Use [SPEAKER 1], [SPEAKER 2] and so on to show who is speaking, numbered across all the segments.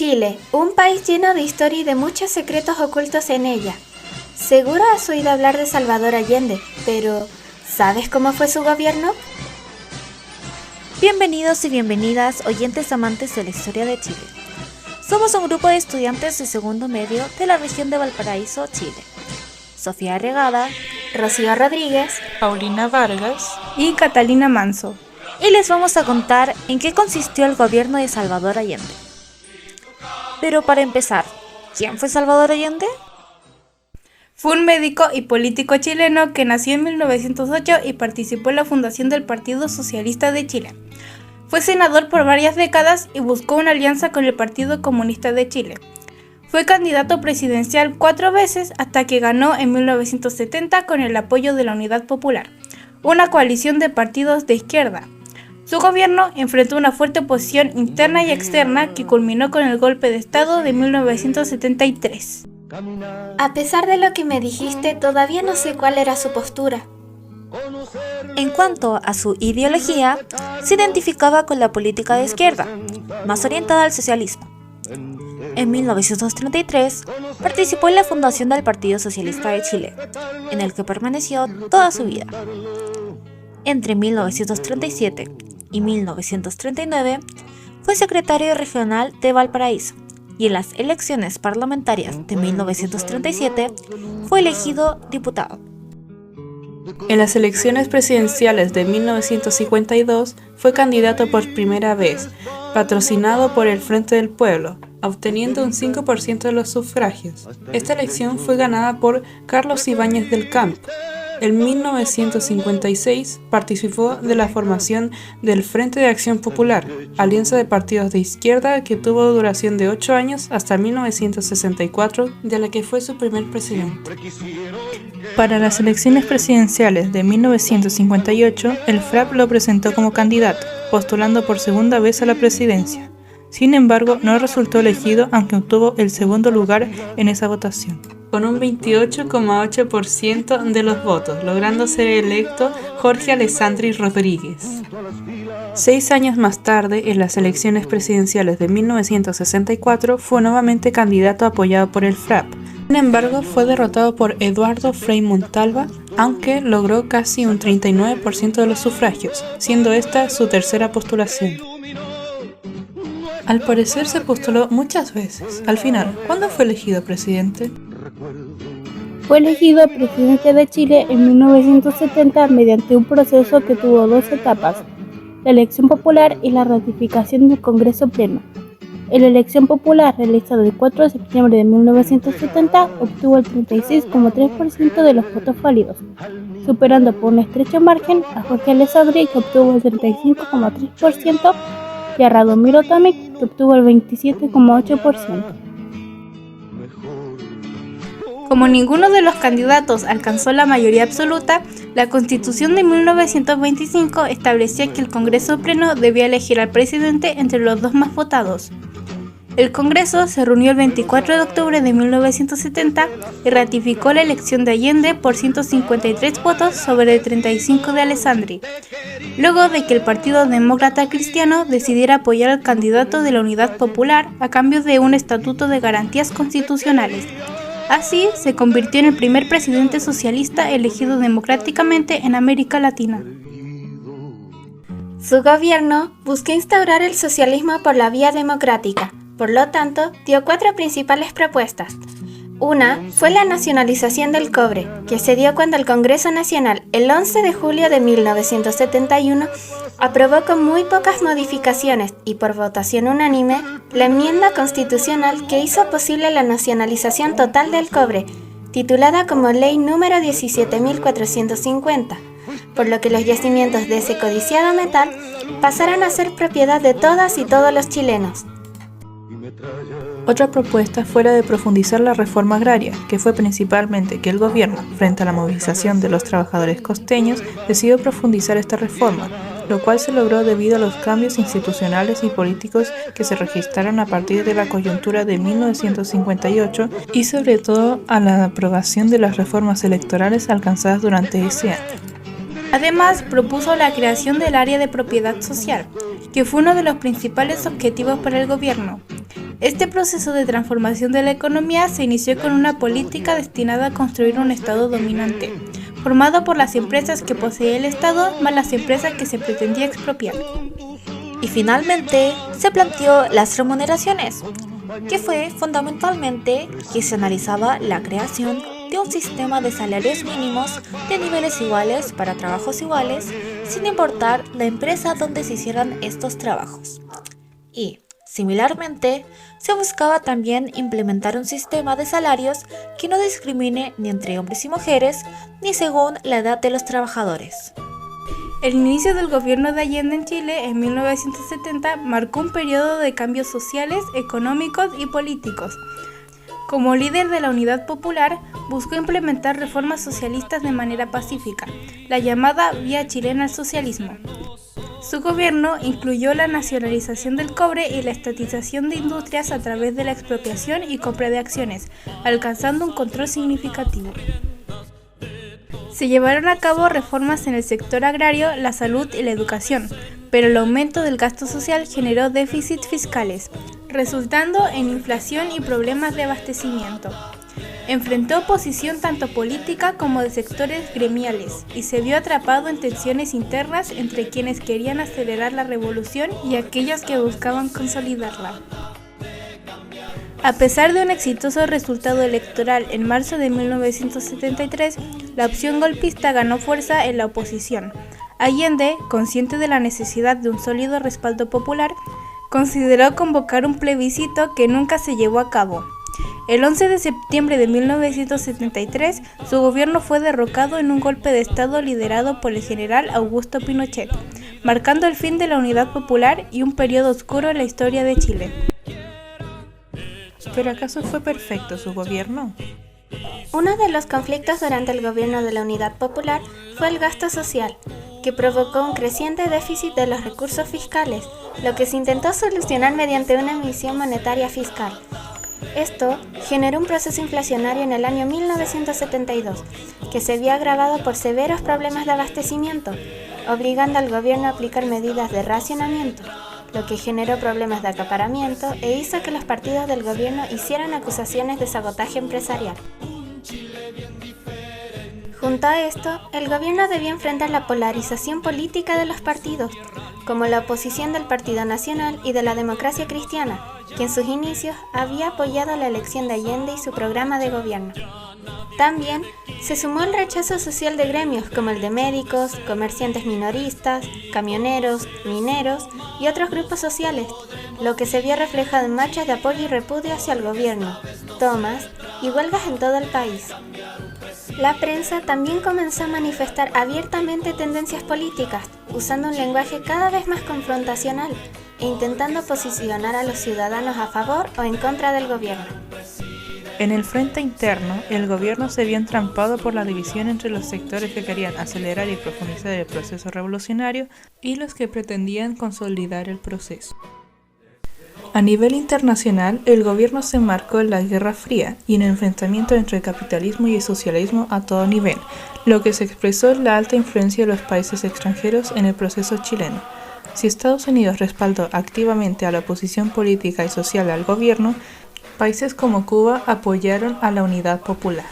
[SPEAKER 1] Chile, un país lleno de historia y de muchos secretos ocultos en ella. Seguro has oído hablar de Salvador Allende, pero ¿sabes cómo fue su gobierno?
[SPEAKER 2] Bienvenidos y bienvenidas, oyentes amantes de la historia de Chile. Somos un grupo de estudiantes de segundo medio de la región de Valparaíso, Chile. Sofía Arregada,
[SPEAKER 1] Rocío Rodríguez,
[SPEAKER 3] Paulina Vargas
[SPEAKER 4] y Catalina Manso.
[SPEAKER 2] Y les vamos a contar en qué consistió el gobierno de Salvador Allende. Pero para empezar, ¿quién fue Salvador Allende?
[SPEAKER 4] Fue un médico y político chileno que nació en 1908 y participó en la fundación del Partido Socialista de Chile. Fue senador por varias décadas y buscó una alianza con el Partido Comunista de Chile. Fue candidato presidencial 4 veces hasta que ganó en 1970 con el apoyo de la Unidad Popular, una coalición de partidos de izquierda. Su gobierno enfrentó una fuerte oposición interna y externa que culminó con el golpe de Estado de 1973.
[SPEAKER 1] A pesar de lo que me dijiste, todavía no sé cuál era su postura.
[SPEAKER 2] En cuanto a su ideología, se identificaba con la política de izquierda, más orientada al socialismo. En 1933 participó en la fundación del Partido Socialista de Chile, en el que permaneció toda su vida. Entre 1937 y 1939 fue secretario regional de Valparaíso y en las elecciones parlamentarias de 1937 fue elegido diputado.
[SPEAKER 3] En las elecciones presidenciales de 1952 fue candidato por primera vez, patrocinado por el Frente del Pueblo, obteniendo un 5% de los sufragios. Esta elección fue ganada por Carlos Ibáñez del Campo. En 1956 participó de la formación del Frente de Acción Popular, alianza de partidos de izquierda que tuvo duración de 8 años hasta 1964, de la que fue su primer presidente.
[SPEAKER 4] Para las elecciones presidenciales de 1958, el FRAP lo presentó como candidato, postulando por segunda vez a la presidencia. Sin embargo, no resultó elegido, aunque obtuvo el segundo lugar en esa votación,
[SPEAKER 3] con un 28,8% de los votos, logrando ser electo Jorge Alessandri Rodríguez. 6 años más tarde, en las elecciones presidenciales de 1964, fue nuevamente candidato apoyado por el FRAP. Sin embargo, fue derrotado por Eduardo Frei Montalva, aunque logró casi un 39% de los sufragios, siendo esta su tercera postulación. Al parecer se postuló muchas veces. Al final, ¿cuándo fue elegido presidente?
[SPEAKER 5] Fue elegido presidente de Chile en 1970 mediante un proceso que tuvo 2 etapas, la elección popular y la ratificación del Congreso Pleno. En la elección popular realizada el 4 de septiembre de 1970 obtuvo el 36,3% de los votos válidos, superando por un estrecho margen a Jorge Alessandri, que obtuvo el 35,3%, y a Radomiro Tomic, que obtuvo el 27,8%.
[SPEAKER 4] Como ninguno de los candidatos alcanzó la mayoría absoluta, la Constitución de 1925 establecía que el Congreso Pleno debía elegir al presidente entre los 2 más votados. El Congreso se reunió el 24 de octubre de 1970 y ratificó la elección de Allende por 153 votos sobre 35 de Alessandri, luego de que el Partido Demócrata Cristiano decidiera apoyar al candidato de la Unidad Popular a cambio de un estatuto de garantías constitucionales. Así, se convirtió en el primer presidente socialista elegido democráticamente en América Latina.
[SPEAKER 1] Su gobierno buscó instaurar el socialismo por la vía democrática. Por lo tanto, dio 4 principales propuestas. Una fue la nacionalización del cobre, que se dio cuando el Congreso Nacional, el 11 de julio de 1971, aprobó con muy pocas modificaciones y por votación unánime la enmienda constitucional que hizo posible la nacionalización total del cobre, titulada como Ley número 17.450, por lo que los yacimientos de ese codiciado metal pasaron a ser propiedad de todas y todos los chilenos.
[SPEAKER 3] Otra propuesta fue la de profundizar la reforma agraria, que fue principalmente que el gobierno, frente a la movilización de los trabajadores costeños, decidió profundizar esta reforma, lo cual se logró debido a los cambios institucionales y políticos que se registraron a partir de la coyuntura de 1958 y sobre todo a la aprobación de las reformas electorales alcanzadas durante ese año.
[SPEAKER 4] Además, propuso la creación del área de propiedad social, que fue uno de los principales objetivos para el gobierno. Este proceso de transformación de la economía se inició con una política destinada a construir un Estado dominante, formado por las empresas que poseía el Estado más las empresas que se pretendía expropiar.
[SPEAKER 2] Y finalmente se planteó las remuneraciones, que fue fundamentalmente que se analizaba la creación de un sistema de salarios mínimos de niveles iguales para trabajos iguales, sin importar la empresa donde se hicieran estos trabajos. Y, similarmente, se buscaba también implementar un sistema de salarios que no discrimine ni entre hombres y mujeres, ni según la edad de los trabajadores.
[SPEAKER 4] El inicio del gobierno de Allende en Chile en 1970 marcó un periodo de cambios sociales, económicos y políticos. Como líder de la Unidad Popular, buscó implementar reformas socialistas de manera pacífica, la llamada Vía Chilena al Socialismo. Su gobierno incluyó la nacionalización del cobre y la estatización de industrias a través de la expropiación y compra de acciones, alcanzando un control significativo. Se llevaron a cabo reformas en el sector agrario, la salud y la educación, pero el aumento del gasto social generó déficits fiscales, resultando en inflación y problemas de abastecimiento. Enfrentó oposición tanto política como de sectores gremiales y se vio atrapado en tensiones internas entre quienes querían acelerar la revolución y aquellos que buscaban consolidarla. A pesar de un exitoso resultado electoral en marzo de 1973, la opción golpista ganó fuerza en la oposición. Allende, consciente de la necesidad de un sólido respaldo popular, consideró convocar un plebiscito que nunca se llevó a cabo. El 11 de septiembre de 1973, su gobierno fue derrocado en un golpe de Estado liderado por el general Augusto Pinochet, marcando el fin de la Unidad Popular y un periodo oscuro en la historia de Chile.
[SPEAKER 3] ¿Pero acaso fue perfecto su gobierno?
[SPEAKER 1] Uno de los conflictos durante el gobierno de la Unidad Popular fue el gasto social, que provocó un creciente déficit de los recursos fiscales, lo que se intentó solucionar mediante una emisión monetaria fiscal. Esto generó un proceso inflacionario en el año 1972, que se vio agravado por severos problemas de abastecimiento, obligando al gobierno a aplicar medidas de racionamiento, lo que generó problemas de acaparamiento e hizo que los partidos del gobierno hicieran acusaciones de sabotaje empresarial. Junto a esto, el gobierno debía enfrentar la polarización política de los partidos, como la oposición del Partido Nacional y de la Democracia Cristiana, que en sus inicios había apoyado la elección de Allende y su programa de gobierno. También se sumó el rechazo social de gremios como el de médicos, comerciantes minoristas, camioneros, mineros y otros grupos sociales, lo que se vio reflejado en marchas de apoyo y repudio hacia el gobierno, tomas y huelgas en todo el país. La prensa también comenzó a manifestar abiertamente tendencias políticas, usando un lenguaje cada vez más confrontacional e intentando posicionar a los ciudadanos a favor o en contra del gobierno.
[SPEAKER 3] En el frente interno, el gobierno se vio entrampado por la división entre los sectores que querían acelerar y profundizar el proceso revolucionario y los que pretendían consolidar el proceso. A nivel internacional, el gobierno se enmarcó en la Guerra Fría y en el enfrentamiento entre el capitalismo y el socialismo a todo nivel, lo que se expresó en la alta influencia de los países extranjeros en el proceso chileno. Si Estados Unidos respaldó activamente a la oposición política y social al gobierno, países como Cuba apoyaron a la Unidad Popular.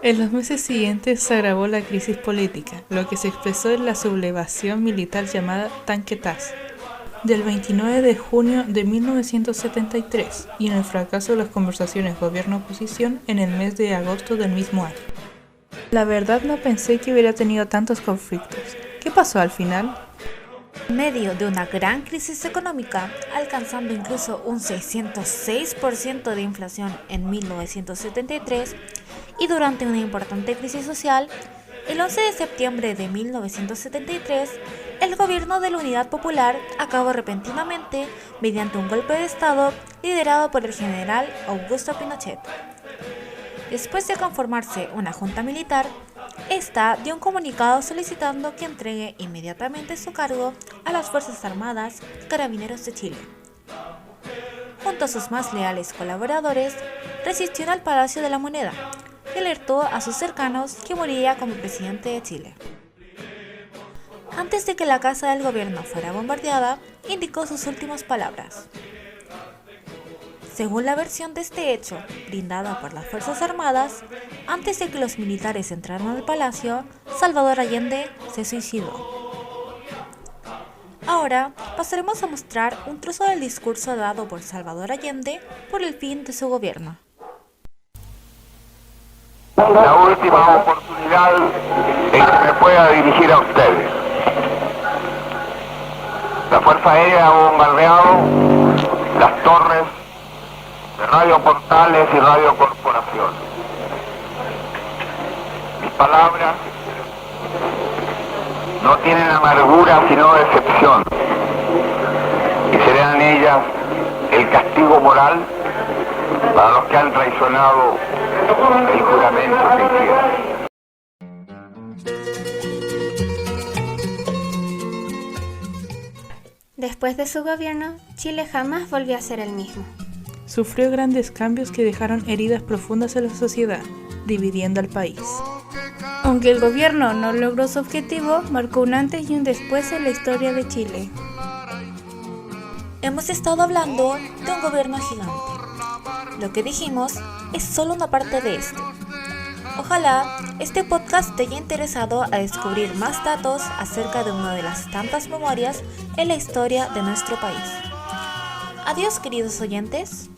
[SPEAKER 3] En los meses siguientes se agravó la crisis política, lo que se expresó en la sublevación militar llamada Tanquetazo, del 29 de junio de 1973 y en el fracaso de las conversaciones gobierno-oposición en el mes de agosto del mismo año. La verdad no pensé que hubiera tenido tantos conflictos. ¿Qué pasó al final?
[SPEAKER 2] En medio de una gran crisis económica, alcanzando incluso un 606% de inflación en 1973 y durante una importante crisis social, el 11 de septiembre de 1973, el gobierno de la Unidad Popular acabó repentinamente mediante un golpe de Estado liderado por el general Augusto Pinochet. Después de conformarse una junta militar, esta dio un comunicado solicitando que entregue inmediatamente su cargo a las Fuerzas Armadas y Carabineros de Chile. Junto a sus más leales colaboradores, resistió en el Palacio de la Moneda y alertó a sus cercanos que moriría como presidente de Chile. Antes de que la casa del gobierno fuera bombardeada, indicó sus últimas palabras: Según la versión de este hecho, brindada por las Fuerzas Armadas, antes de que los militares entraran al palacio, Salvador Allende se suicidó. Ahora pasaremos a mostrar un trozo del discurso dado por Salvador Allende por el fin de su gobierno.
[SPEAKER 6] La última oportunidad en que me pueda dirigir a ustedes. La Fuerza Aérea ha bombardeado las torres de Radio Portales y Radio Corporación. Mis palabras no tienen amargura sino decepción, y serán ellas el castigo moral para los que han traicionado el juramento que hicieron.
[SPEAKER 1] Después de su gobierno, Chile jamás volvió a ser el mismo.
[SPEAKER 3] Sufrió grandes cambios que dejaron heridas profundas en la sociedad, dividiendo al país.
[SPEAKER 4] Aunque el gobierno no logró su objetivo, marcó un antes y un después en la historia de Chile.
[SPEAKER 2] Hemos estado hablando de un gobierno gigante. Lo que dijimos es solo una parte de este. Ojalá este podcast te haya interesado a descubrir más datos acerca de una de las tantas memorias en la historia de nuestro país. Adiós, queridos oyentes.